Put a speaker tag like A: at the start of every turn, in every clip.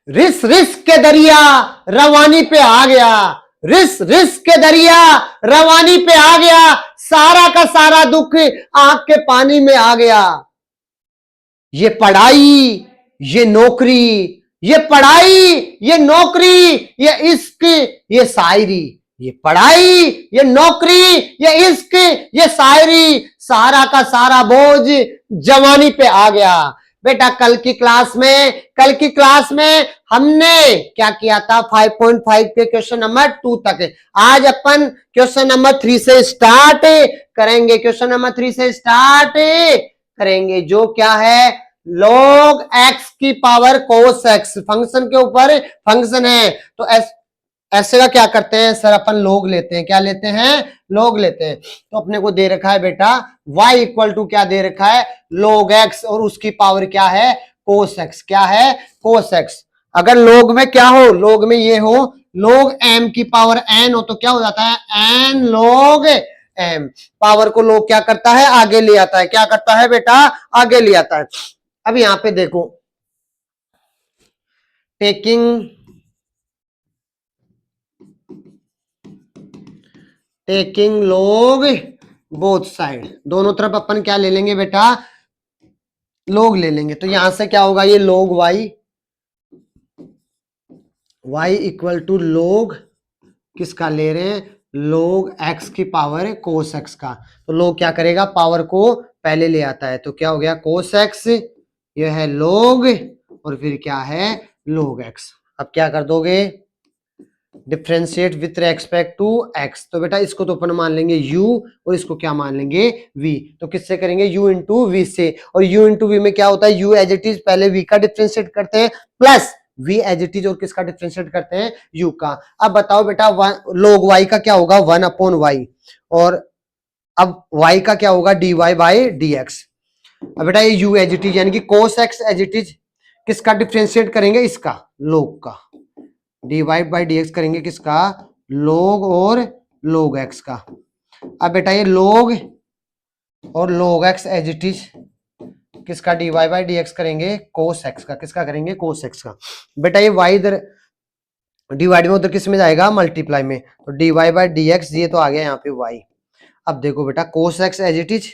A: रिस रिस के दरिया रवानी पे आ गया, रिस रिस के दरिया रवानी पे आ गया, सारा का सारा दुख आंख के पानी में आ गया। ये पढ़ाई, ये नौकरी, ये पढ़ाई, ये नौकरी, ये इश्क, ये शायरी, ये पढ़ाई, ये नौकरी, ये इश्क, ये शायरी, सारा का सारा बोझ जवानी पे आ गया। बेटा कल की क्लास में हमने क्या किया था, 5.5 के क्वेश्चन नंबर 2 तक। आज अपन क्वेश्चन नंबर 3 से स्टार्ट करेंगे, क्वेश्चन नंबर 3 से स्टार्ट करेंगे, जो क्या है, log x की पावर cos x, फंक्शन के ऊपर फंक्शन है। तो ऐसे का क्या करते हैं सर, अपन लोग लेते हैं, क्या लेते हैं, लोग लेते हैं। तो अपने को दे रखा है बेटा y इक्वल टू क्या दे रखा है, log x, और उसकी पावर क्या है, cos x, क्या है, cos x। अगर लोग में क्या हो, लोग में ये हो, log m की पावर n हो तो क्या हो जाता है, n log m। पावर को लोग क्या करता है, आगे ले आता है, क्या करता है बेटा, आगे ले आता है। अब यहां पे देखो, टेकिंग log बोथ साइड, दोनों तरफ अपन क्या ले लेंगे बेटा, log ले लेंगे। तो यहां से क्या होगा, ये log y equal to log किसका ले रहे हैं, log x की पावर cos x का। तो log क्या करेगा, पावर को पहले ले आता है, तो क्या हो गया cos x, ये है log, और फिर क्या है log x। अब क्या कर दोगे, differentiate with respect to x। तो बेटा इसको तो अपन मान लेंगे u, और इसको क्या मान लेंगे v। तो किससे करेंगे, u इंटू वी से, और u इंटू वी में क्या होता है, u एज इट इज, पहले v का डिफ्रेंशिएट करते हैं, plus v as it is, और किसका डिफ्रेंशिएट करते हैं, u का। अब बताओ बेटा log y का क्या होगा, 1/y, और अब y का क्या होगा, dy बाई dx। अब बेटा ये u एज इट इज, यानी कि cos x as it is, किसका डिफ्रेंशिएट करेंगे, इसका, log का, डिवाइड बाई dx करेंगे किसका, log और log x का। अब बेटा ये log और log x as it is, किसका, डिवाइड बाई dx करेंगे cos x का, किसका करेंगे, cos x का। बेटा ये y इधर डिवाइड में, उधर किस में जाएगा, मल्टीप्लाई में, तो डिवाइड बाई dx, ये तो आ गया यहाँ पे y। अब देखो बेटा cos x as it is,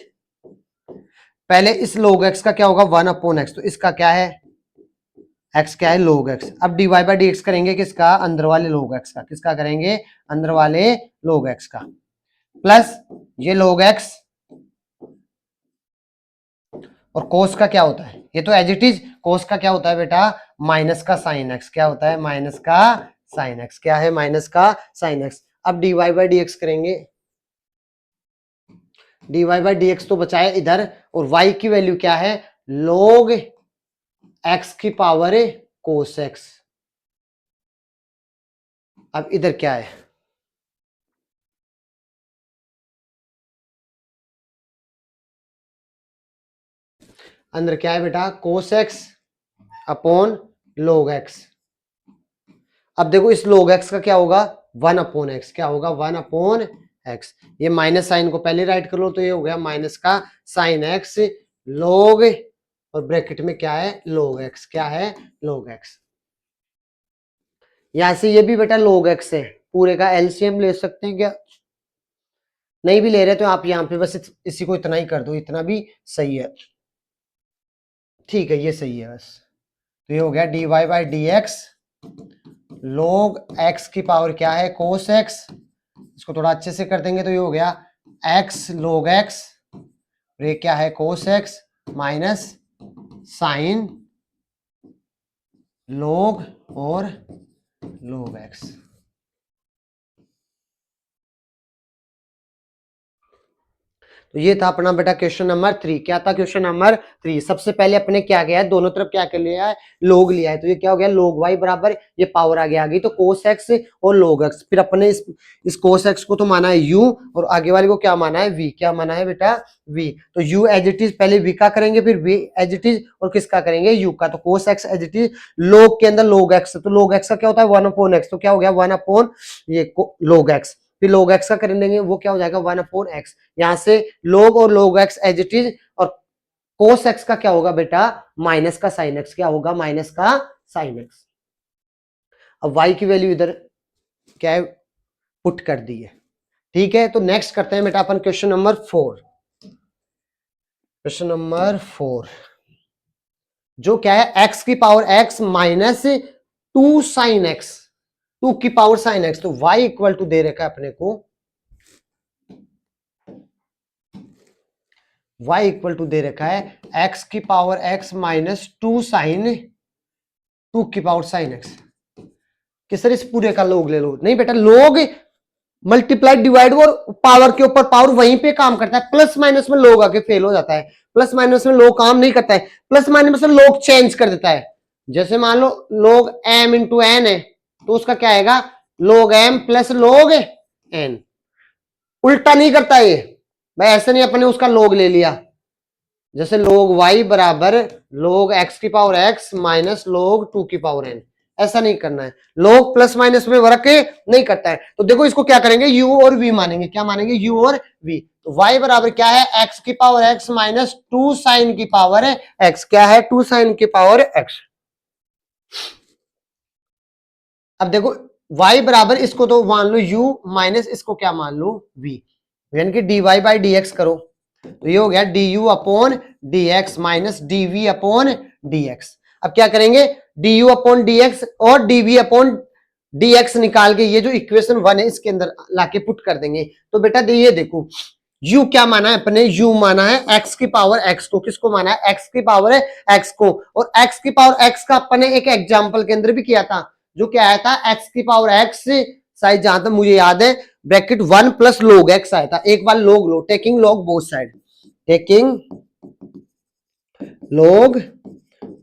A: पहले इस log x का क्या होगा, 1/x, तो इसका क्या है, x क्या है, log x। अब डिवाइड बाई dx करेंगे किसका, अंदर वाले log x का, किसका करेंगे, अंदर वाले log x का, प्लस ये log x, और cos का क्या होता है, ये तो एज इट इज, cos का क्या होता है बेटा, माइनस का sin x, क्या होता है, माइनस का sin x, क्या है, माइनस का sin x। अब डिवाइड बाई dx करेंगे, डिवाइड बाई dx तो बचाए इधर, और y की वैल्यू क्या है, log x की पावर cos x। अब इधर क्या है, अंदर क्या है बेटा, cos x upon log x। अब देखो इस log x का क्या होगा, 1/x, क्या होगा, 1/x। ये माइनस साइन को पहले राइट कर लो, तो ये हो गया माइनस का sin x log, और ब्रैकेट में क्या है, log x, क्या है, log x। यहां से ये भी बेटा log x है, पूरे का एलसीएम ले सकते हैं क्या, नहीं भी ले रहे तो आप यहाँ पे बस इसी को इतना ही कर दो, इतना भी सही है, ठीक है, ये सही है बस। तो ये हो गया dy बाई dx, log x की पावर क्या है, cos x, इसको थोड़ा अच्छे से कर देंगे तो ये हो गया x log x, ये क्या है, cos x minus sine log और log x। तो ये था अपना बेटा क्वेश्चन नंबर 3। क्या था क्वेश्चन नंबर 3, सबसे पहले अपने क्या किया है, दोनों तरफ क्या कर लिया है, log लिया है। तो ये क्या हो गया, log y बराबर, ये पावर आगे आ गई, तो cos x और log x। फिर अपने इस cos x को तो माना है u, और आगे वाले को क्या माना है, v। क्या माना है बेटा, v। तो u एज इट इज, पहले v का करेंगे, फिर v एज इट इज, और किसका करेंगे, u का। तो cos x as it is, log के अंदर log x, तो log x का क्या होता है, 1/x, तो क्या हो गया 1/ ये log x। फिर log x का कर देंगे, वो क्या हो जाएगा, 1/x। यहां से log और log x as it is, और cos x का क्या होगा बेटा, माइनस का sin x, क्या होगा, माइनस का sin x। अब y की वैल्यू इधर क्या है, पुट कर दी है। ठीक है, तो नेक्स्ट करते हैं बेटा अपन क्वेश्चन नंबर 4। क्वेश्चन नंबर 4 जो क्या है, x की power x minus 2 sine x, 2 की पावर साइन x। तो y इक्वल टू दे रखा है अपने को, y इक्वल टू दे रखा है x की पावर x माइनस 2 साइन, 2 की पावर साइन x। किस तरह इस पूरे का लोग ले लो, नहीं बेटा लोग मल्टीप्लाई डिवाइड और पावर के ऊपर पावर वहीं पे काम करता है। प्लस माइनस में लोग आके फेल हो जाता है, प्लस माइनस में लोग काम नहीं करता है, प्लस माइनस में लोग चेंज कर देता है। जैसे मान लो लोग m इंटू एन है, तो उसका क्या आएगा, लोग m प्लस लोग n। उल्टा नहीं करता ये भाई, ऐसे नहीं अपने उसका लोग ले लिया। जैसे लोग y बराबर लोग x की पावर x माइनस लोग 2 की पावर n, ऐसा नहीं करना है। लोग प्लस माइनस में वर्क नहीं करता है। तो देखो इसको क्या करेंगे, u और v मानेंगे। क्या मानेंगे, u और v। तो y बराबर क्या है, x की पावर x माइनस 2 साइन की पावर x। क्या है, 2 साइन की पावर x। अब देखो y बराबर इसको तो मान लो u माइनस इसको क्या मान लो v, यानी कि dy बाई dx करो। तो ये हो गया du upon dx minus dv upon dx। अब क्या करेंगे, du अपॉन dx और dv अपॉन dx निकाल के ये जो इक्वेशन 1 है इसके अंदर लाके पुट कर देंगे। तो बेटा ये देखो u क्या माना है अपने, u माना है x की पावर x को। किसको माना है, x की पावर है x को। और x की पावर x का अपने एक एग्जाम्पल के अंदर भी किया था, जो क्या आया था, x की पावर x साइड, जहां तक मुझे याद है ब्रैकेट 1 प्लस लोग x आया था। एक बार लोग लो, टेकिंग लोग बोथ साइड, टेकिंग लोग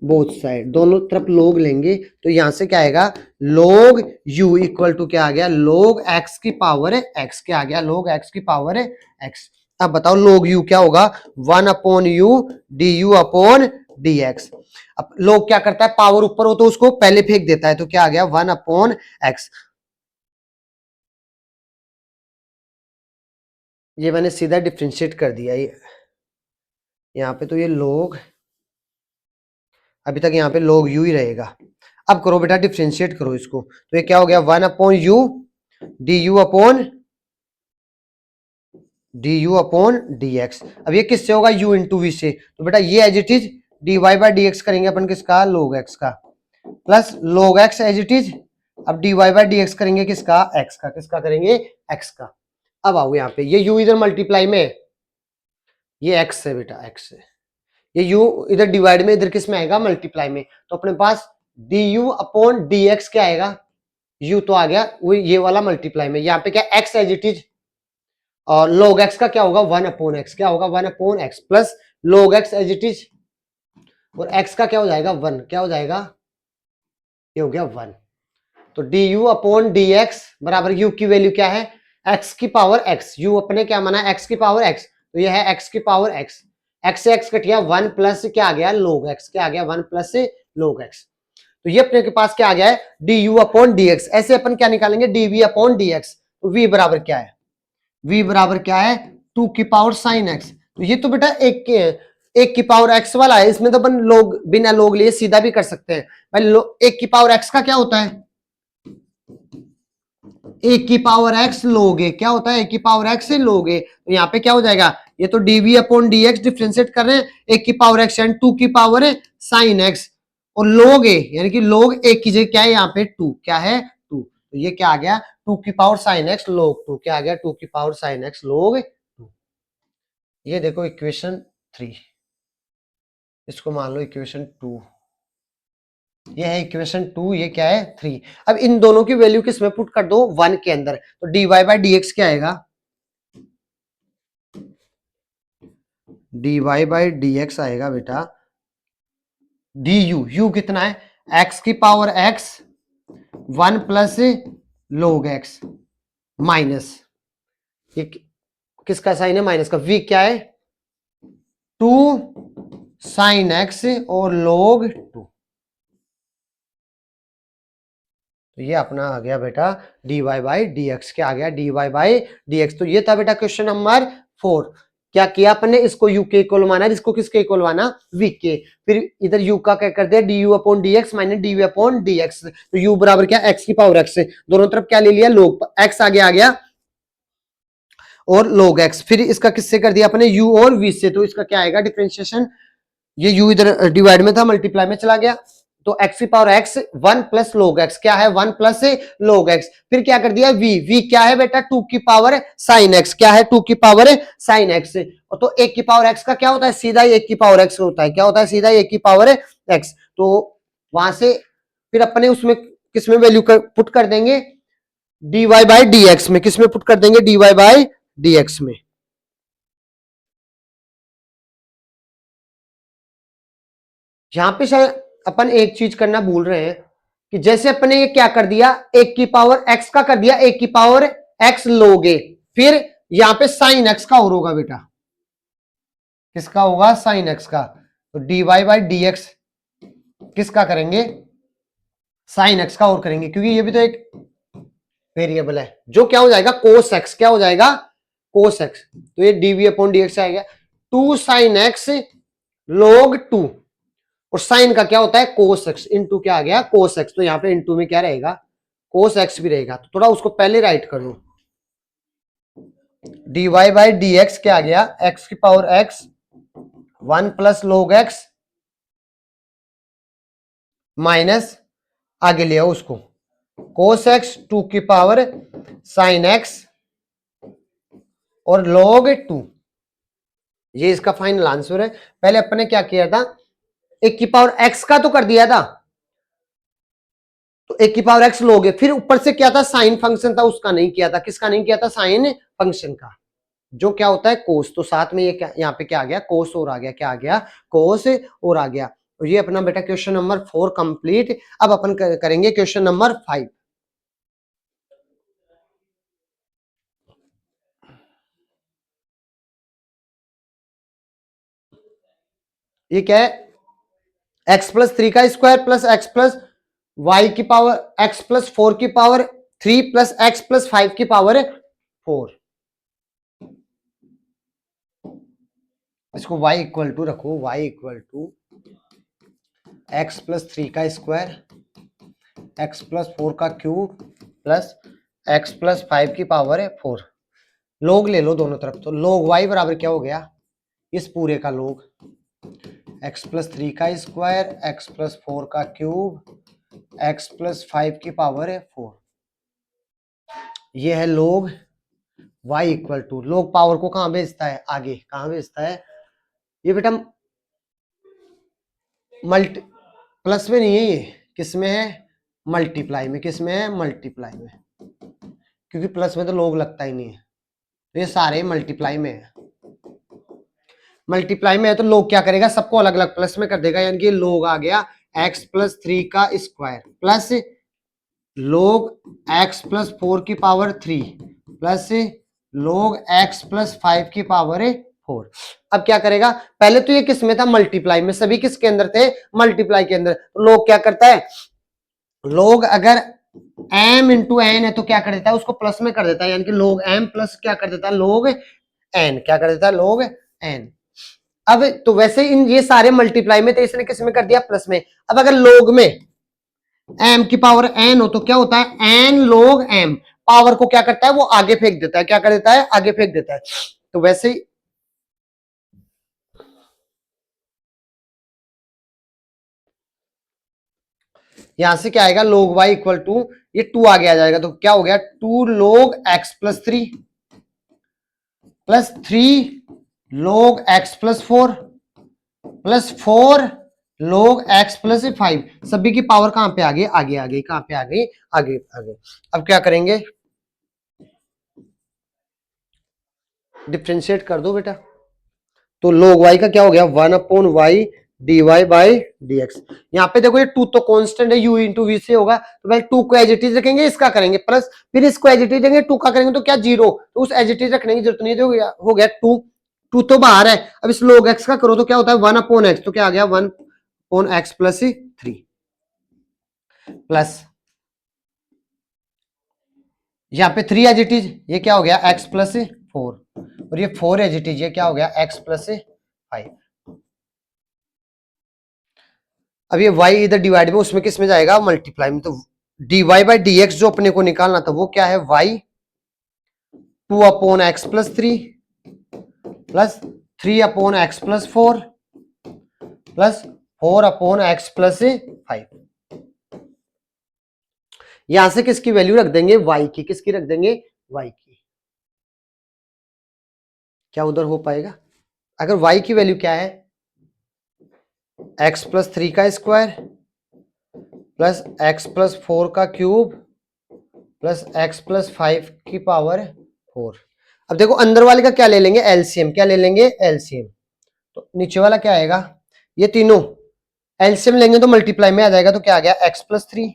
A: बोथ साइड, दोनों तरफ लोग लेंगे। तो यहां से क्या आएगा, लोग u इक्वल टू क्या आ गया, लोग x की पावर x। क्या आ गया, लोग x की पावर x। अब बताओ लोग u क्या होगा, 1 upon u du upon dx। अब लोग क्या करता है, पावर ऊपर हो तो उसको पहले फेंक देता है। तो क्या आ गया, 1 अपॉन x। ये मैंने सीधा डिफरेंशिएट कर दिया। ये यहाँ पे तो ये लोग, अभी तक यहाँ पे लोग यू ही रहेगा। अब करो बेटा डिफरेंशिएट करो इसको। तो ये क्या हो गया, 1 upon U D you upon D x. अब ये किससे होगा, u इंटू वी से। तो बेटा ये as it is d Y by D x करेंगे अपन किसका, लोग x का, plus log x as it is. अब d Y by D x करेंगे किसका, x का। किसका करेंगे, x का। अब आओ यहाँ पे, ये u इधर मल्टीप्लाई में, ये x है बेटा, x है। ये u इधर डिवाइड में, इधर किस में आएगा, मल्टीप्लाई में। तो अपने पास du अपॉन dx क्या आएगा, u तो आ गया वो ये वाला मल्टीप्लाई में। यहाँ पे क्या x एज इट इज, और log x का क्या होगा, 1 अपॉन x। क्या होगा, 1 अपॉन x प्लस log x as it is, और x का क्या हो जाएगा, 1। क्या हो जाएगा, ये हो गया 1। तो du अपॉन dx बराबर u की वैल्यू क्या है, x की पावर x। u अपने क्या माना, x की पावर x। तो ये है x की पावर x। x से x कट गया, 1 प्लस क्या आ गया, log x। क्या आ गया, 1 प्लस log x। तो ये अपने के पास क्या आ गया है, du अपॉन dx। ऐसे अपन क्या निकालेंगे, dv अपॉन dx। तो v बराबर क्या है, v बराबर क्या है, 2 की पावर साइन x। तो ये तो बेटा एक की पावर x वाला है, इसमें तो अपन लोग बिना लोग लिए सीधा भी कर सकते हैं भाई। एक की पावर x का क्या होता है, एक की पावर x लोगे, क्या होता है, एक की पावर x से लोगे। तो यहाँ पे क्या हो जाएगा, ये तो dv अपॉन dx डिफरेंशिएट कर रहे हैं, एक की पावर x एंड 2 की पावर साइन x, और लोगे यानी कि लोग एक की जगह क्या है, यहाँ पे 2, क्या है 2। तो ये क्या आ गया, 2 की पावर साइन x लोग 2। क्या आ गया, 2 की पावर साइन x लोग 2। ये देखो इक्वेशन 3, इसको मान लो इक्वेशन 2। ये है इक्वेशन 2, ये क्या है 3। अब इन दोनों की वैल्यू किस में पुट कर दो, 1 के अंदर। तो dy बाई डी एक्स क्या आएगा, dy बाई डी एक्स आएगा बेटा du, u कितना है, x की power x 1 plus log x minus, ये किसका साइन है, माइनस का। v क्या है, 2 साइन x और log 2। तो ये अपना आ गया बेटा dy बाई डी एक्स। क्या आ गया, dy बाई डी एक्स। तो ये था बेटा क्वेश्चन नंबर 4। क्या किया अपन ने, इसको यू के इक्वल माना, इसको किसके इक्वल माना, वी के। फिर इधर यू का क्या कर दिया, d you upon D x minus d we upon D x. तो यू बराबर क्या, एक्स की पावर एक्स, दोनों तरफ क्या ले लिया, लोग एक्स आगे आ गया और लोग एक्स। फिर इसका किससे कर दिया अपने, यू और वी से, तो इसका क्या आएगा डिफरेंशिएशन, ये यू इधर डिवाइड में था मल्टीप्लाई में चला गया, तो एक्स की power x 1 plus log x, क्या है 1 प्लस लोग एक्स। फिर क्या कर दिया, वी क्या है बेटा 2 की पावर साइन एक्स, क्या है 2 की पावर साइन एक्स। तो 1 की पावर एक्स का क्या होता है, सीधा 1 की पावर एक्स होता है, क्या होता है, सीधा 1 की पावर एक्स। तो वहां से फिर अपने उसमें किसमें वैल्यू पुट कर देंगे, dy बाई डी एक्स में, किसमें पुट कर देंगे, dy बाई डी एक्स में। यहां पे शायद अपन एक चीज करना भूल रहे हैं कि जैसे अपने ये क्या कर दिया, 1 की पावर एक्स का कर दिया 1 की पावर एक्स लोगे, फिर यहां पे साइन एक्स का और होगा बेटा, किसका होगा, साइन एक्स का। तो D Y by D x किसका करेंगे, साइन एक्स का और करेंगे, क्योंकि ये भी तो एक वेरिएबल है, जो क्या हो जाएगा कोस एक्स, क्या हो जाएगा कोस एक्स। तो ये डीवी अपॉन डी एक्स आएगा 2 साइन एक्स log 2, और साइन का क्या होता है कोस एक्स, इंटू क्या आ गया कोस एक्स। तो यहाँ पे इंटू में क्या रहेगा, कोस एक्स भी रहेगा। तो थोड़ा उसको पहले राइट कर दो, d Y by D x क्या आ गया, एक्स की power x 1 plus log x minus आगे ले आओ उसको कोस एक्स 2 की पावर साइन एक्स और log 2, ये इसका फाइनल आंसर है। पहले अपने क्या किया था, 1 की पावर एक्स का तो कर दिया था, तो 1 की पावर एक्स लोगे, फिर ऊपर से क्या था साइन फंक्शन था, उसका नहीं किया था, किसका नहीं किया था, साइन फंक्शन का, जो क्या होता है कोस। तो साथ में ये क्या यहाँ पे क्या आ गया, कोस और आ गया, क्या आ गया कोस और आ गया। तो ये अपना बेटा क्वेश्चन नंबर 4 कंप्लीट। अब अपन करेंगे क्वेश्चन नंबर 5। ये क्या है, एक्स प्लस 3 का square plus x plus y की पावर एक्स प्लस 4 की पावर 3 प्लस एक्स प्लस 5 की पावर 4। इसको y इक्वल टू रखो, y equal to x plus 3 का स्क्वायर एक्स प्लस 4 का क्यूब प्लस एक्स प्लस 5 की पावर है 4। लोग ले लो दोनों तरफ, तो लोग y बराबर क्या हो गया, इस पूरे का लोग एक्स प्लस 3 का स्क्वायर एक्स प्लस 4 का क्यूब एक्स प्लस 5 की पावर है 4। ये है लोग y इक्वल टू, लोग पावर को कहां भेजता है, आगे कहां भेजता है, ये बेटा मल्टी प्लस में नहीं है, ये किस में है, मल्टीप्लाई में, किस में है मल्टीप्लाई में, क्योंकि प्लस में तो लोग लगता ही नहीं है, तो ये सारे मल्टीप्लाई में है। मल्टीप्लाई में है तो लोग क्या करेगा, सबको अलग अलग प्लस में कर देगा, यानी कि लोग आ गया एक्स प्लस 3 का square plus log x plus 4 की power 3 plus log x plus 5 की पावर 4। अब क्या करेगा, पहले तो ये किस में था, मल्टीप्लाई में, सभी किसके अंदर थे, मल्टीप्लाई के अंदर। तो लोग क्या करता है, लोग अगर m इंटू एन है तो क्या कर देता है, उसको प्लस में कर देता है, यानी कि लोग m प्लस क्या कर देता है, लोग n, क्या कर देता है, लोग n। अब तो वैसे इन ये सारे मल्टीप्लाई में थे, इसने किस में कर दिया, प्लस में। अब अगर लोग में m की पावर n हो तो क्या होता है, n लोग m, पावर को क्या करता है, वो आगे फेंक देता है, क्या कर देता है, आगे फेंक देता है। तो वैसे ही यहां से क्या आएगा, लोग y इक्वल टू ये 2 आगे आ जाएगा, तो क्या हो गया 2 लोग x प्लस 3 प्लस 3 लोग x प्लस 4 प्लस 4 लोग x प्लस 5। सभी की पावर कहां पे आ गई, आगे आ गई, कहां पे आ गई, आगे आगे। अब क्या करेंगे, डिफ्रेंशिएट कर दो बेटा। तो लोग y का क्या हो गया, 1 upon y d Y by D x. यहाँ पे देखो ये 2 तो कांस्टेंट है, u इंटू वी से होगा, तो पहले 2 को एज इट इज रखेंगे, इसका करेंगे प्लस, फिर इसको एज इट इज रखेंगे, 2 का करेंगे तो क्या 0, तो उस एज इट इज रखने की जरूरत नहीं है, हो गया 2, 2 तो बाहर है। अब इस लोग x का करो तो क्या होता है 1 अपॉन एक्स, तो क्या आ गया 1 अपॉन एक्स प्लस 3 प्लस यहाँ पे 3 एज इट इज, ये क्या हो गया x प्लस 4 और ये 4 एज इट इज, ये क्या हो गया x प्लस 5। अब ये y इधर डिवाइड में, उसमें किस में जाएगा, मल्टीप्लाई में। तो dy बाई dx जो अपने को निकालना था वो क्या है, y 2 upon x plus 3 plus 3 upon x plus 4 plus 4 upon x plus 5। यहां से किसकी वैल्यू रख देंगे, y की। किसकी रख देंगे, y की। क्या उधर हो पाएगा? अगर y की वैल्यू क्या है, x प्लस 3 का स्क्वायर प्लस x प्लस 4 का क्यूब प्लस x प्लस 5 की पावर 4। अब देखो अंदर वाले का क्या ले लेंगे, एलसीएम। क्या ले लेंगे, एलसीएम। तो नीचे वाला क्या आएगा, ये तीनों एलसीएम लेंगे तो मल्टीप्लाई में आ जाएगा। तो क्या आ गया, x प्लस 3,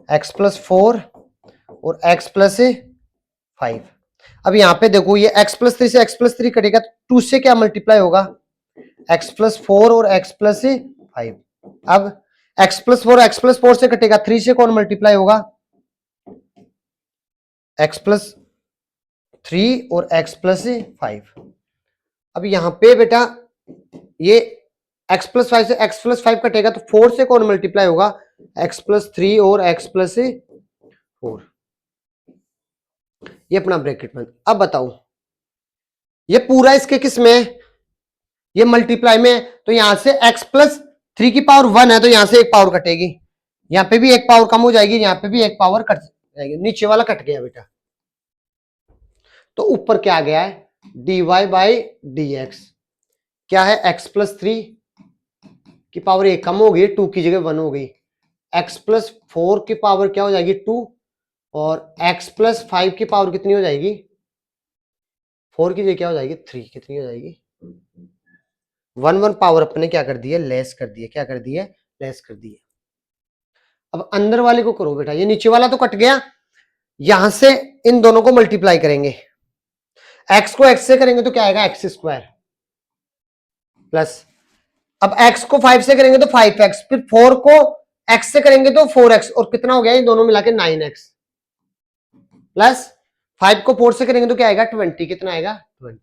A: x प्लस 4 और x प्लस 5। अब यहाँ पे देखो ये x प्लस 3 से x प्लस 3 कटेगा तो 2 से क्या मल्टीप्लाई होगा, x प्लस 4 और x प्लस 5। अब x प्लस 4 x प्लस 4 से कटेगा, 3 से कौन मल्टीप्लाई होगा, x प्लस 3 और x प्लस 5। अब यहां पे बेटा ये x प्लस 5 से x प्लस 5 कटेगा तो 4 से कौन मल्टीप्लाई होगा, x प्लस 3 और x प्लस 4। ये अपना ब्रैकेट में। अब बताओ ये पूरा इसके किस में, ये मल्टीप्लाई में। तो यहां से x प्लस 3 की पावर 1 है तो यहां से एक पावर कटेगी, यहां पे भी एक पावर कम हो जाएगी, यहां पे भी एक पावर कट जाएगी, नीचे वाला कट गया बेटा। तो ऊपर क्या आ गया है, dy बाई dx क्या है, x प्लस 3 की पावर एक कम हो गई, 2 की जगह 1 हो गई। x प्लस 4 की पावर क्या हो जाएगी, 2 और x प्लस 5 की पावर कितनी हो जाएगी, 4 की जगह क्या हो जाएगी, 3। कितनी हो जाएगी, 1 पावर अपने क्या कर दी है, लेस कर दी है। क्या कर दी है, लेस कर दी है। अब अंदर वाले को करो बेटा, ये नीचे वाला तो कट गया, यहां से इन दोनों को मल्टीप्लाई करेंगे। x को x से करेंगे तो क्या आएगा, x स्क्वायर प्लस, अब x को 5 से करेंगे तो 5x, फिर 4 को x से करेंगे तो 4x, और कितना हो गया ये दोनों मिला के 9x प्लस 5 को 4 से करेंगे तो क्या आएगा, 20। कितना आएगा, 20।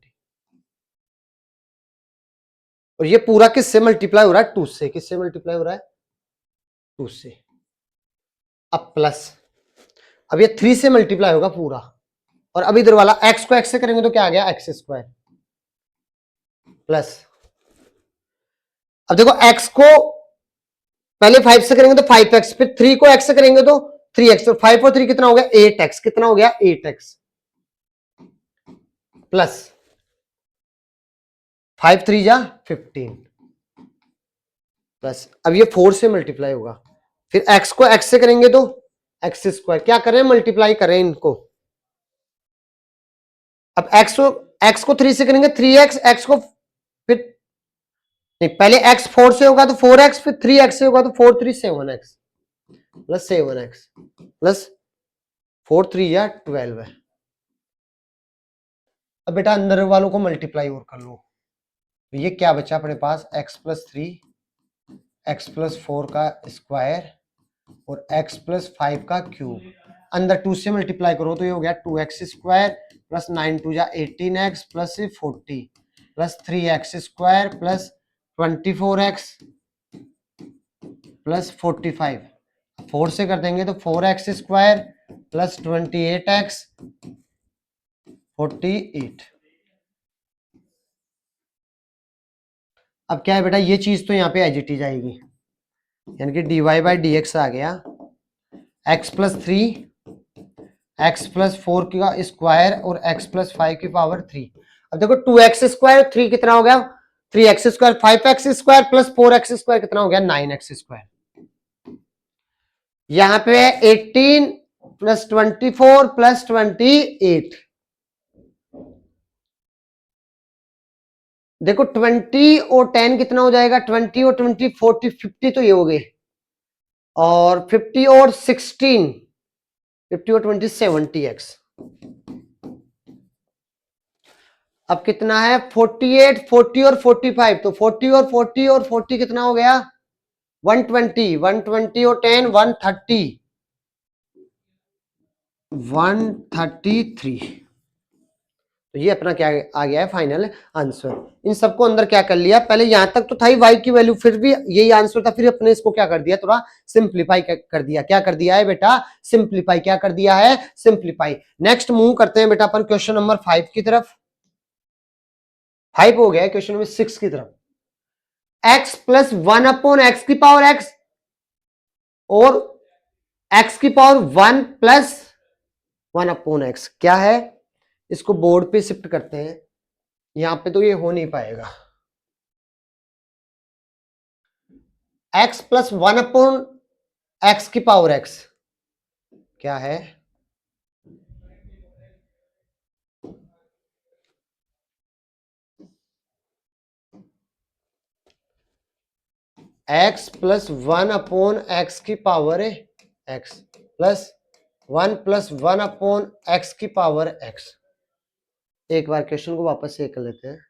A: और ये पूरा किससे मल्टीप्लाई हो रहा है, 2 से। किससे मल्टीप्लाई हो रहा है, 2 से। अब प्लस, अब ये 3 से मल्टीप्लाई होगा पूरा, और अब इधर वाला x को x से करेंगे तो क्या आ गया, x स्क्वायर प्लस, अब देखो x को पहले 5 से करेंगे तो 5x, फिर 3 को x से करेंगे तो 3x, और 5 और 3 कितना हो गया, 8x। कितना हो गया, 8x प्लस 5 3 जा 15 प्लस, अब ये 4 से मल्टीप्लाई होगा, फिर x को x से करेंगे तो x स्क्वायर। क्या करें, मल्टीप्लाई करें इनको। अब x को 3 से करेंगे 3x, x को फिर नहीं, पहले x 4 से होगा तो 4x, फिर 3x से होगा तो 4 3 7x प्लस 7x प्लस 4 3 या 12 है। अब बेटा अंदर वालों को मल्टीप्लाई और कर लो, तो ये क्या बचा अपने पास, x प्लस 3 x प्लस 4 का स्क्वायर और x प्लस 5 का क्यूब। अंदर 2 से मल्टीप्लाई करो तो ये हो गया 2x स्क्वायर प्लस 9 2 जा 18x plus 40 plus 3x square plus 24x plus 45। 4 से कर देंगे तो 4x स्क्वायर प्लस 28x 48। अब क्या है बेटा, ये चीज तो यहाँ पे एज इट इज आएगी, यानी कि dy बाई डी एक्स आ गया x प्लस 3 x प्लस 4 का स्क्वायर और x प्लस 5 की पावर 3। अब देखो 2x स्क्वायर 3 कितना हो गया, 3x square 5x square plus 4x square कितना हो गया, 9x स्क्वायर। यहां पे 18 प्लस 24 प्लस 28। देखो 20 और 10 कितना हो जाएगा, 20 और 20 40 50 तो ये हो गए, और 50 और 16 50 और 20 70x। अब कितना है 48 40 और 45, तो 40 और 40 और 40 कितना हो गया 120 120 और 10 130 133। तो ये अपना क्या आ गया है फाइनल आंसर। इन सबको अंदर क्या कर लिया, पहले यहां तक तो था ही y की वैल्यू, फिर भी यही आंसर था, फिर अपने इसको क्या कर दिया, थोड़ा सिंप्लीफाई कर दिया। क्या कर दिया है बेटा, सिंप्लीफाई। क्या कर दिया है, सिंप्लीफाई। नेक्स्ट मूव करते हैं बेटा अपन क्वेश्चन नंबर 5 की तरफ। 5 हो गया क्वेश्चन नंबर 6 की तरफ। x प्लस 1/x की पावर x और x की पावर 1 प्लस 1/x क्या है, इसको बोर्ड पे शिफ्ट करते हैं। यहां पे तो ये हो नहीं पाएगा। x प्लस 1/x की पावर x क्या है, x प्लस 1/x की power x plus 1 plus 1/x की पावर x। एक बार क्वेश्चन को वापस से कर लेते हैं,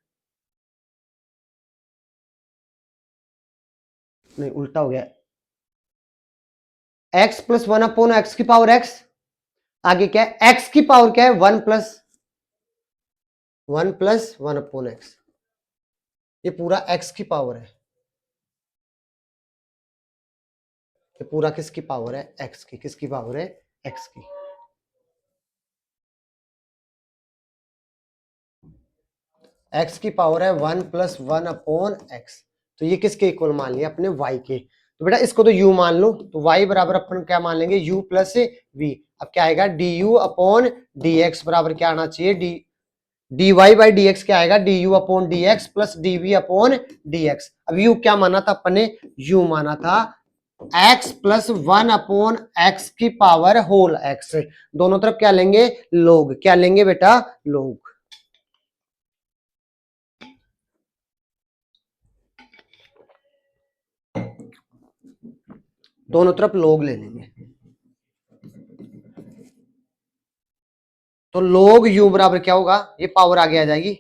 A: नहीं उल्टा हो गया। x प्लस 1/x की पावर x, आगे क्या है, x की पावर क्या है, 1 प्लस 1/x। ये पूरा x की पावर है, ये पूरा किसकी पावर है, x की। किसकी पावर है, x की। x की पावर है 1 प्लस 1/x। तो ये किसके इक्वल मान लिया अपने y के। तो बेटा इसको तो u मान लो, तो y बराबर अपन क्या मान लेंगे, u प्लस v। अब क्या आएगा, du अपॉन dx बराबर क्या आना चाहिए, dy बाई dx क्या आएगा, du upon dx plus dv upon dx। अब u क्या माना था अपन ने, u माना था x प्लस 1/x की पावर होल x। दोनों तरफ क्या लेंगे, लोग। क्या लेंगे बेटा, लोग। दोनों तरफ लोग ले लेंगे, तो लोग u बराबर क्या होगा, ये पावर आगे आ जाएगी,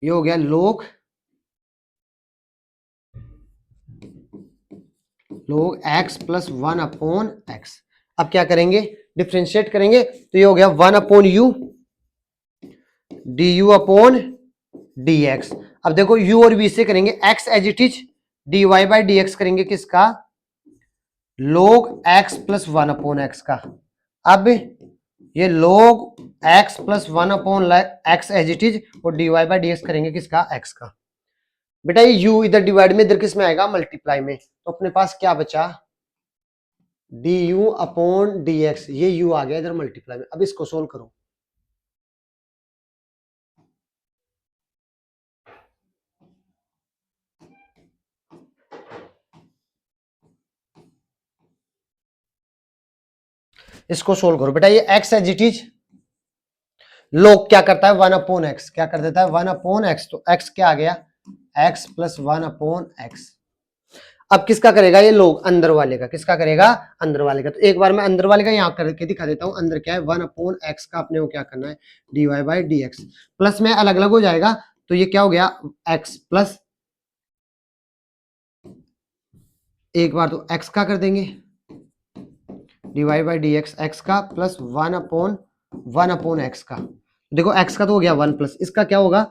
A: ये हो गया लोग x प्लस 1/x। अब क्या करेंगे, डिफ्रेंशिएट करेंगे, तो ये हो गया 1/u du अपॉन dx। अब देखो u और v से करेंगे x as it is, dy बाई dx करेंगे किसका, log x प्लस 1/x का। अब ये log x plus 1/x as it is, और dy बाई dx करेंगे किसका, x का। बेटा ये u इधर डिवाइड में, इधर किस में आएगा, मल्टीप्लाई में। तो अपने पास क्या बचा, du अपॉन dx, ये u आ गया इधर मल्टीप्लाई में। अब इसको सोल्व करो, इसको सोल्व करो बेटा। ये x एज इट इज, लोग क्या करता है 1/x, क्या कर देता है 1/x। तो x क्या आ गया, x प्लस 1/x। अब किसका करेगा ये लोग, अंदर वाले का। किसका करेगा, अंदर वाले का। तो एक बार मैं अंदर वाले का यहां करके दिखा देता हूं। अंदर क्या है, 1/x का अपने को क्या करना है, dy बाई dx। प्लस में अलग अलग हो जाएगा, तो ये क्या हो गया, x प्लस, एक बार तो x का कर देंगे, dy बाई dx x का प्लस 1/x का। देखो x का तो हो गया 1 प्लस, इसका क्या होगा,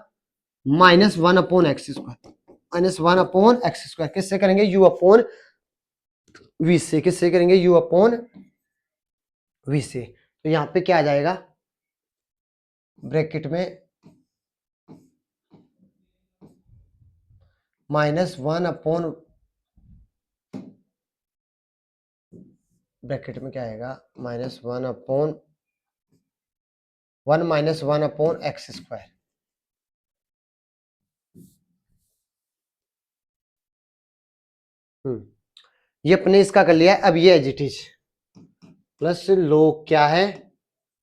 A: -1/x स्क्वायर, -1/x स्क्वायर। किससे करेंगे, u अपॉन v से। किससे करेंगे, u अपॉन v से। तो यहां पे क्या आ जाएगा, ब्रैकेट में -1 अपॉन, ब्रैकेट में क्या आएगा, -1 अपॉन 1 -1/x स्क्वायर। ये अपने इसका कर लिया। अब ये एज इट इज, प्लस लोग क्या है,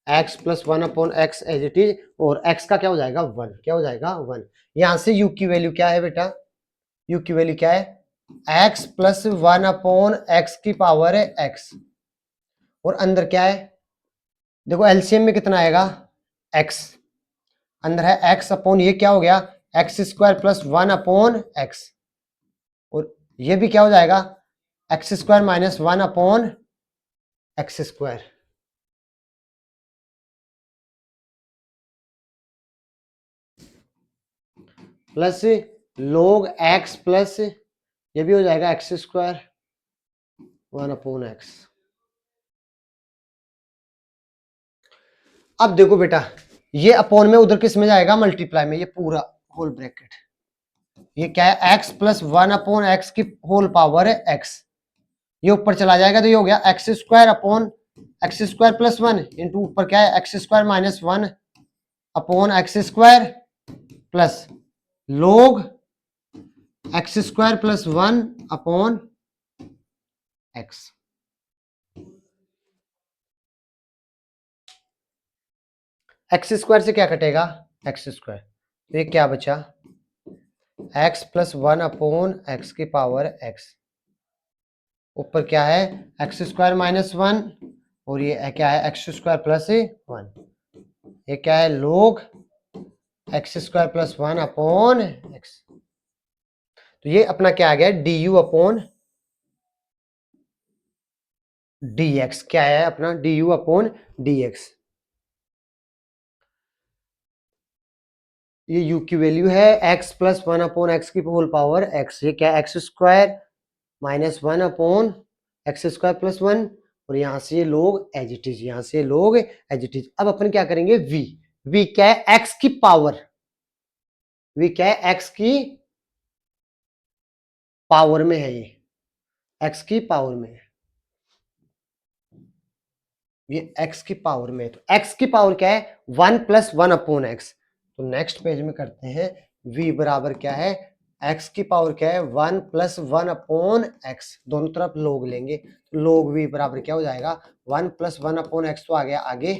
A: x plus 1/x as it is, और x का क्या हो जाएगा 1। क्या हो जाएगा 1। यहां से u की वैल्यू क्या है बेटा, u की वैल्यू क्या है, x प्लस 1/x की पावर है x, और अंदर क्या है, देखो एलसीएम में कितना आएगा, x। अंदर है x अपॉन, ये क्या हो गया, x स्क्वायर प्लस 1/x, और ये भी क्या हो जाएगा, x square minus 1/x square. Plus log x plus ये भी हो जाएगा एक्स स्क्वायर 1/x। अब देखो बेटा, ये अपॉन में उधर किस में जाएगा, मल्टीप्लाई में, ये पूरा होल ब्रैकेट, ये क्या है x प्लस 1/x की होल पावर है x, ये ऊपर चला जाएगा तो ये हो गया x square upon x square plus 1 into ऊपर क्या है x square minus 1 upon x square plus log x square plus 1 upon x. X square से क्या कटेगा, एक्स स्क्वायर, तो ये क्या बचा, एक्स प्लस 1 अपॉन एक्स की पावर एक्स, ऊपर क्या है एक्स स्क्वायर माइनस 1 और ये क्या है एक्स स्क्वायर प्लस 1, ये क्या है log x square plus 1 upon x. तो ये अपना क्या आ गया D you upon D x, क्या है अपना D you upon D x. ये u की वैल्यू है x प्लस 1 अपॉन एक्स की होल पावर x, ये क्या है x square minus 1 upon x square plus 1 और यहां से ये लोग एज इट इज, यहां से लोग एज इट इज। अब अपन क्या करेंगे v क्या है x की पावर, v क्या है x की पावर में है, ये x की पावर में है, ये x की पावर में है, तो x की पावर क्या है 1 प्लस 1 अपॉन एक्स। तो नेक्स्ट पेज में करते हैं, v बराबर क्या है x की पावर क्या है 1 प्लस 1 अपॉन एक्स, दोनों तरफ लोग लेंगे तो लोग v बराबर क्या हो जाएगा 1 प्लस 1 अपॉन एक्स, तो आ गया आगे,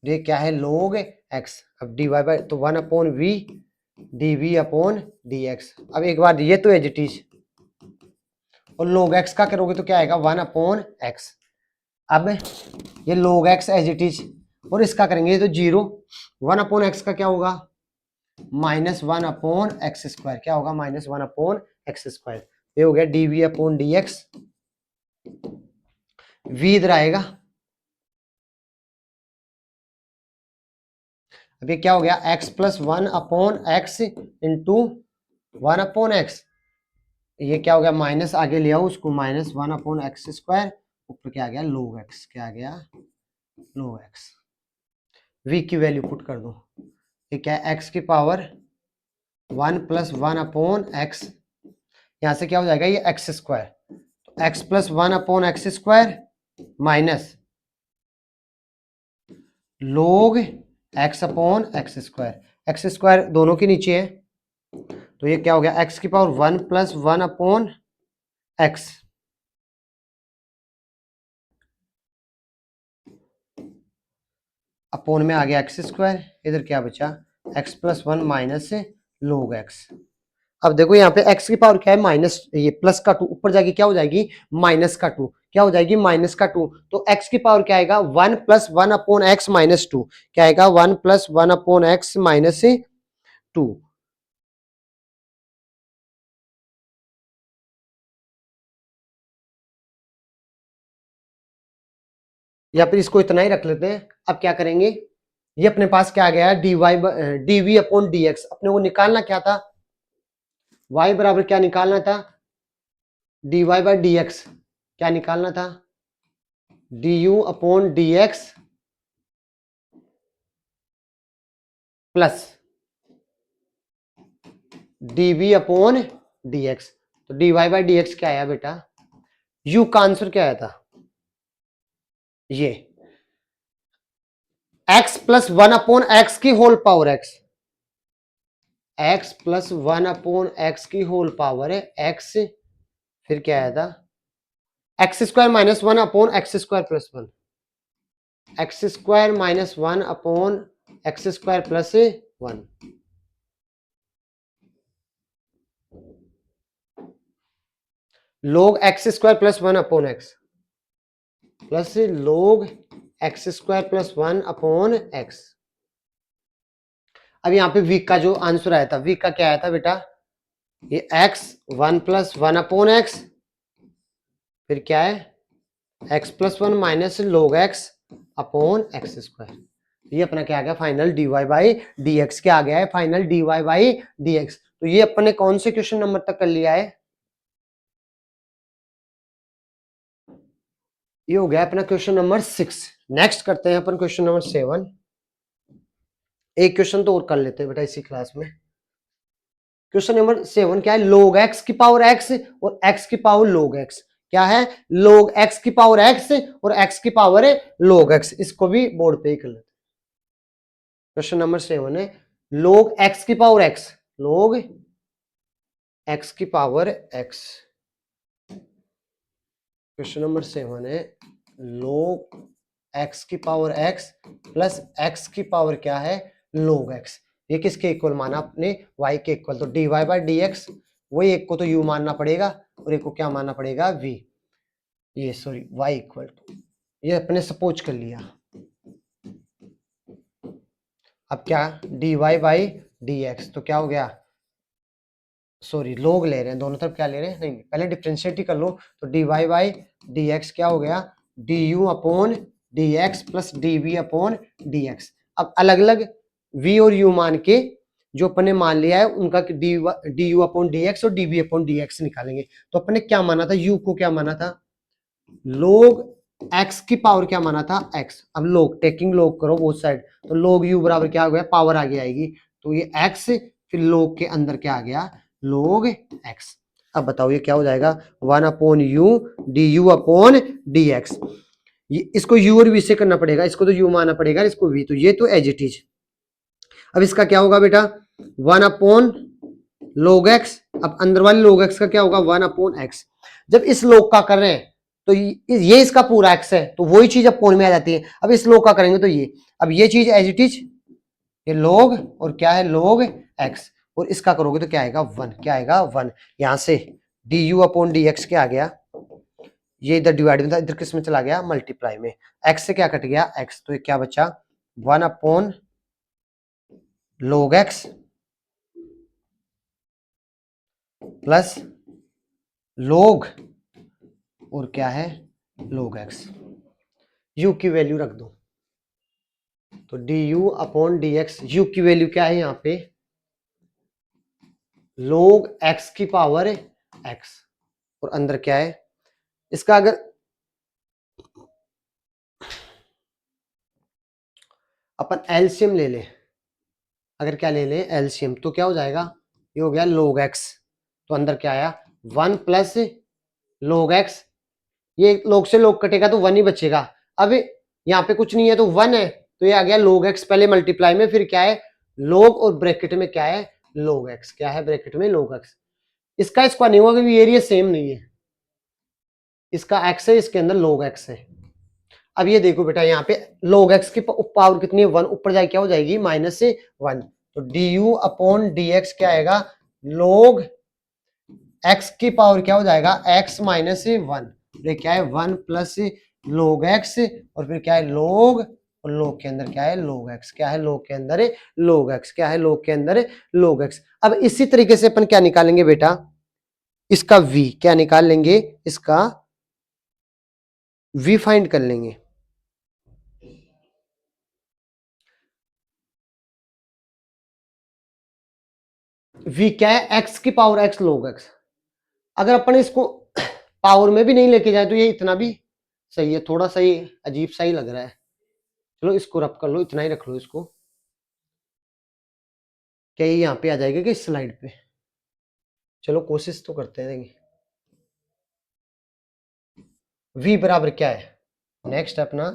A: ये क्या है लोग x, अब dy बाय तो 1 upon v dv upon dx। अब एक बार ये तो एज इट इज और लोग x का करोगे तो क्या आएगा 1 अपॉन एक्स। अब ये log x as it is और इसका करेंगे तो 0, 1 अपॉन एक्स का क्या होगा माइनस 1 अपॉन एक्स स्क्वायर, क्या होगा माइनस 1 अपॉन एक्स स्क्वायर, ये हो गया dv अपॉन dx, v इधर आएगा, अब ये क्या हो गया x plus 1 upon x into 1 upon x, ये क्या हो गया माइनस आगे ले आओ उसको, माइनस 1 अपॉन एक्स स्क्वायर, ऊपर क्या आ गया log x, क्या आ गया log x। v की वैल्यू पुट कर दो, ये क्या है x की पावर 1 प्लस 1 अपॉन एक्स, यहां से क्या हो जाएगा ये एक्स स्क्वायर, तो x plus 1 upon x square minus log x upon x square, x square दोनों के नीचे है, तो ये क्या हो गया एक्स की power 1 plus 1 upon x, upon में आ गया एक्स स्क्वायर, इधर क्या बचा x plus 1 minus log x. अब देखो यहाँ पे x की पावर क्या है माइनस, ये प्लस का 2 ऊपर जाके क्या हो जाएगी माइनस का 2, क्या हो जाएगी माइनस का 2, तो x की पावर क्या आएगा 1 प्लस 1 अपॉन एक्स माइनस 2, क्या आएगा 1 प्लस 1 अपॉन एक्स माइनस 2। या फिर इसको इतना ही रख लेते हैं। अब क्या करेंगे, ये अपने पास क्या आ गया d y d we upon D x, अपने को निकालना क्या था, y बराबर क्या निकालना था D Y by D x, क्या निकालना था D you upon D X plus D we upon D x. तो D Y by D x क्या आया बेटा, यू का आंसर क्या आया था ये x प्लस 1 अपॉन एक्स की whole power x, x plus 1 upon x की होल पावर है x, फिर क्या आया था x square minus 1 upon x square plus 1, x square minus 1 upon x square plus 1, log x square plus 1 upon x plus log x square plus 1 upon x. अब यहाँ पे v का जो आंसर आया था, v का क्या आया था बेटा, ये x 1 प्लस 1 अपॉन एक्स, फिर क्या है x plus 1 minus log x upon x square, ये अपना क्या आ गया फाइनल dy बाई dx, क्या आ गया है फाइनल dy बाई dx। तो ये अपन ने कौन से क्वेश्चन नंबर तक कर लिया है, ये हो गया अपना क्वेश्चन नंबर 6। नेक्स्ट करते हैं अपन क्वेश्चन नंबर 7। एक क्वेश्चन तो और कर लेते हैं बेटा इसी क्लास में। क्वेश्चन नंबर 7 क्या है, लोग x की पावर x और x की पावर लोग x, क्या है लोग x की पावर x और x की पावर है लोग x। इसको भी बोर्ड पे ही कर लेते। क्वेश्चन नंबर 7 है लोग x की पावर x, लोग x की पावर x। क्वेश्चन नंबर 7 है लोग x की पावर x प्लस x की पावर क्या है लोग x। ये किसके इक्वल माना आपने, y के इक्वल। तो dy बाई dx, वही एक को तो u मानना पड़ेगा और एक को क्या मानना पड़ेगा v, ये सॉरी y इक्वल टू, ये अपने सपोज कर लिया। अब क्या dy बाई dx, तो क्या हो गया, सॉरी लोग ले रहे हैं दोनों तरफ, क्या ले रहे हैं नहीं पहले डिफरेंशिएट ही कर लो। तो dy बाई dx क्या हो गया du upon dx plus dv upon dx। अब अलग अलग v और u मान के जो अपन ने मान लिया है उनका du अपॉन dx और dv अपॉन dx निकालेंगे। तो अपन ने क्या माना था, u को क्या माना था लोग x की पावर क्या माना था x। अब लोग टेकिंग लोग करो बोथ साइड, तो लोग u बराबर क्या हो गया पावर आगे आएगी, तो ये x फिर लोग के अंदर क्या आ गया लोग x। अब बताओ ये क्या हो जाएगा 1 upon U D you upon D x. इसको u और v से करना पड़ेगा, इसको तो u मानना पड़ेगा, इसको v, तो ये तो एज इट इज। अब इसका क्या होगा बेटा 1 अपॉन लोग x, अब अंदर वाले लोग x का क्या होगा 1 अपॉन x। जब इस लोग का कर रहे हैं तो ये इसका पूरा x है, तो वही चीज अपॉन में आ जाती है। अब इस लोग का करेंगे तो ये, अब ये चीज एज इट इज ये लोग और क्या है लोग x, और इसका करोगे तो क्या आएगा 1, क्या आएगा 1। यहां से D you upon D x क्या आ गया, ये इधर डिवाइड में था इधर किस में चला गया मल्टीप्लाई में, x से क्या कट गया x, तो ये क्या बचा 1 अपॉन लोग x प्लस लोग और क्या है लोग x। u की वैल्यू रख दो, तो D you upon D x, you की वैल्यू क्या है यहाँ पे लोग x की पावर x, और अंदर क्या है इसका, अगर अपन एलसीएम ले ले, अगर क्या ले लें एलसीएम, तो क्या हो जाएगा ये हो गया लोग x, तो अंदर क्या आया 1 प्लस लोग x, ये लोग से लोग कटेगा तो 1 ही बचेगा। अब यहाँ पे कुछ नहीं है तो 1 है, तो ये आ गया लोग x पहले मल्टीप्लाई में, फिर क्या है लोग और ब्रैकेट में क्या है लोग x, क्या है ब्रैकेट में लोग x। इसका स्क्वायर नहीं होगा क्योंकि एरिया सेम नहीं है, इसका x है इसके अंदर लोग x है। अब ये देखो बेटा यहाँ पे log x की पावर कितनी है 1, ऊपर जाए क्या हो जाएगी -1, तो du अपॉन dx क्या आएगा log x की पावर क्या हो जाएगा x -1, ये क्या है 1 प्लस log x, और फिर क्या है log, और log के अंदर क्या है log x, क्या है log के अंदर log x, क्या है log के अंदर log x। अब इसी तरीके से अपन क्या निकालेंगे बेटा इसका v, क्या निकाल लेंगे इसका v फाइंड कर लेंगे। v क्या है x की पावर x log x। अगर अपन इसको पावर में भी नहीं लेके जाए तो ये इतना भी सही है, थोड़ा सा ही अजीब सा ही लग रहा है, चलो इसको रब कर लो, इतना ही रख लो इसको, क्या ये यहाँ पे आ जाएगा कि इस स्लाइड पे, चलो कोशिश तो करते हैं देंगे। v बराबर क्या है नेक्स्ट अपना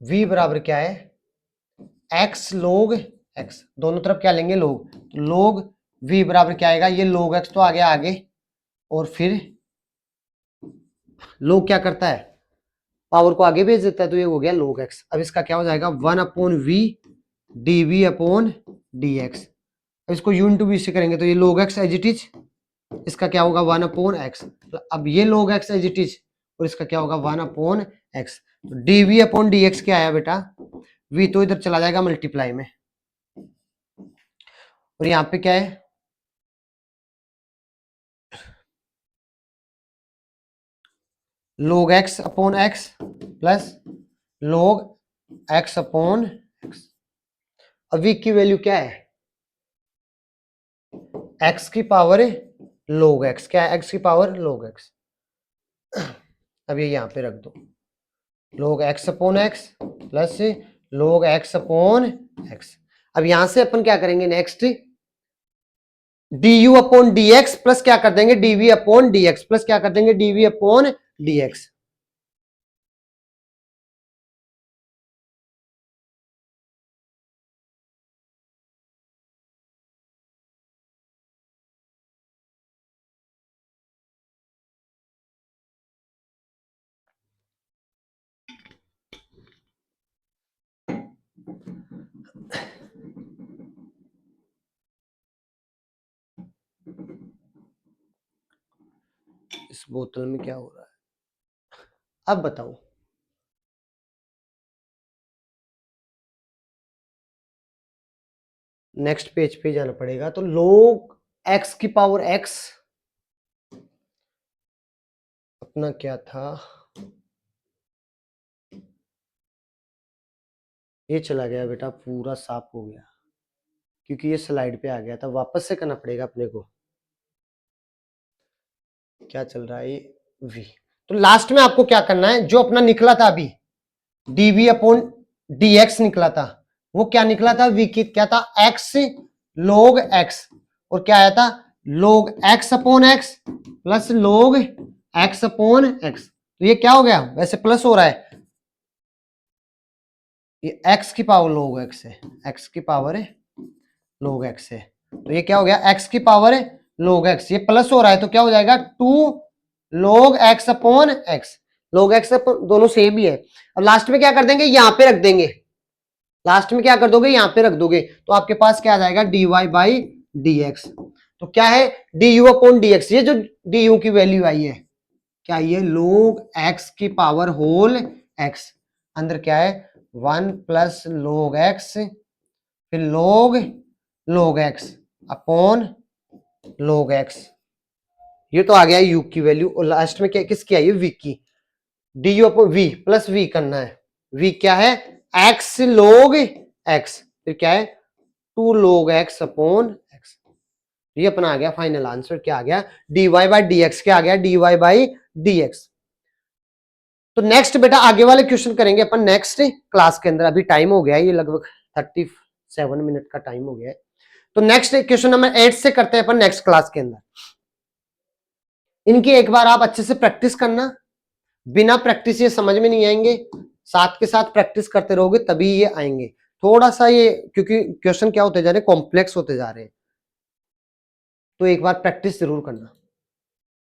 A: v बराबर क्या है x log x, दोनों तरफ क्या लेंगे लोग, तो log v बराबर क्या आएगा ये log x तो आ गया आगे, और फिर log क्या करता है पावर को आगे भेज देता है, तो ये हो गया log x। अब इसका क्या हो जाएगा 1 upon v dv upon dx। अब इसको u इंटू v से करेंगे तो ये log x as it is, इसका क्या होगा 1 अपॉन एक्स, अब ये log x as it is, और इसका क्या होगा 1 अपॉन एक्स। तो dv अपॉन dx क्या आया बेटा v तो इधर चला जाएगा मल्टीप्लाई में, और यहाँ पे क्या है log x अपॉन x प्लस log x अपॉन x। अब v की वैल्यू क्या है, x की पावर log x। क्या है, x की पावर log x। अब ये यहां पे रख दो, log x अपॉन x प्लस log x अपॉन x। अब यहां से अपन क्या करेंगे, next du upon dx plus क्या कर देंगे, dv अपॉन dx प्लस क्या कर देंगे, dv अपॉन dx। इस बोतल में क्या हो रहा है, अब बताओ। नेक्स्ट पेज पे जाना पड़ेगा। तो log x की पावर x अपना क्या था, ये चला गया बेटा, पूरा साफ हो गया क्योंकि ये स्लाइड पे आ गया था, वापस से करना पड़ेगा अपने को। क्या चल रहा है, ये v। तो लास्ट में आपको क्या करना है, जो अपना निकला था अभी dv अपॉन dx निकला था, वो क्या निकला था, v की क्या था, x log x, और क्या आया था, log x अपॉन x प्लस log x अपॉन x। तो ये क्या हो गया, वैसे प्लस हो रहा है, ये x की पावर log x है, x की पावर है log x है। तो ये क्या हो गया, x की पावर है log x, ये प्लस हो रहा है तो क्या हो जाएगा 2 log x upon x। log x दोनों सेम ही है। अब लास्ट में क्या कर देंगे, यहां पे रख देंगे, लास्ट में क्या कर दोगे, यहां पे रख दोगे, तो आपके पास क्या आ जाएगा, dy बाई dx। तो क्या है, du अपॉन dx, ये जो du की वैल्यू आई है, क्या आई है, log x की पावर होल x, अंदर क्या है 1 प्लस log x, फिर log x upon log x। ये तो आ गया u की वैल्यू, और लास्ट में क्या किसकी आई है, v की, du upon v plus v करना है, v क्या है x log x, फिर क्या है 2 log x अपॉन x। ये अपना आ गया फाइनल आंसर, क्या आ गया, dy बाई dx, क्या आ गया, dy बाई dx। तो नेक्स्ट बेटा आगे वाले क्वेश्चन करेंगे अपन नेक्स्ट क्लास के अंदर, अभी टाइम हो गया है, ये लगभग 37 मिनट का टाइम हो गया है। तो नेक्स्ट क्वेश्चन नंबर 8 से करते हैं अपन नेक्स्ट क्लास के अंदर। इनकी एक बार आप अच्छे से प्रैक्टिस करना, बिना प्रैक्टिस ये समझ में नहीं आएंगे, साथ के साथ प्रैक्टिस करते रहोगे तभी ये आएंगे। थोड़ा सा ये क्योंकि क्वेश्चन क्या होते जा रहे हैं, कॉम्प्लेक्स होते जा रहे हैं, तो एक बार प्रैक्टिस जरूर करना।